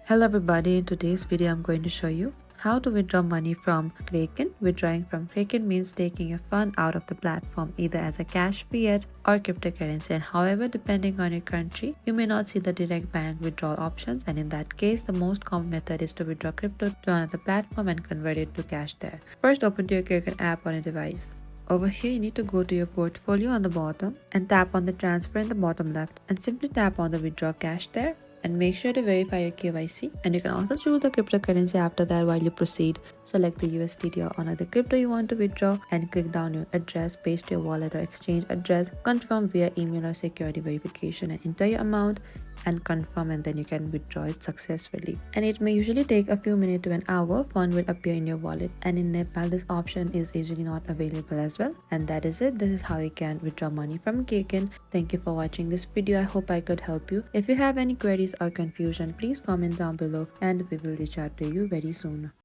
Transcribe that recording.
Hello everybody, in today's video I'm going to show you how to withdraw money from Kraken. Withdrawing from Kraken means taking your fund out of the platform either as a cash, fiat or cryptocurrency, and however depending on your country you may not see the direct bank withdrawal options, and in that case the most common method is to withdraw crypto to another platform and convert it to cash there. First, open to your Kraken app on your device. Over here, you need to go to your portfolio on the bottom and tap on the transfer in the bottom left and simply tap on the withdraw cash there and make sure to verify your KYC, and you can also choose the cryptocurrency after that. While you proceed, select the USDT or another crypto you want to withdraw and click down your address, paste your wallet or exchange address, confirm via email or security verification and enter your amount and confirm, and then you can withdraw it successfully. And it may usually take a few minutes to an hour. Fund will appear in your wallet, and in Nepal this option is usually not available as well. And that is it. This is how you can withdraw money from Kraken. Thank you for watching this video. I hope I could help you. If you have any queries or confusion, please comment down below and we will reach out to you very soon.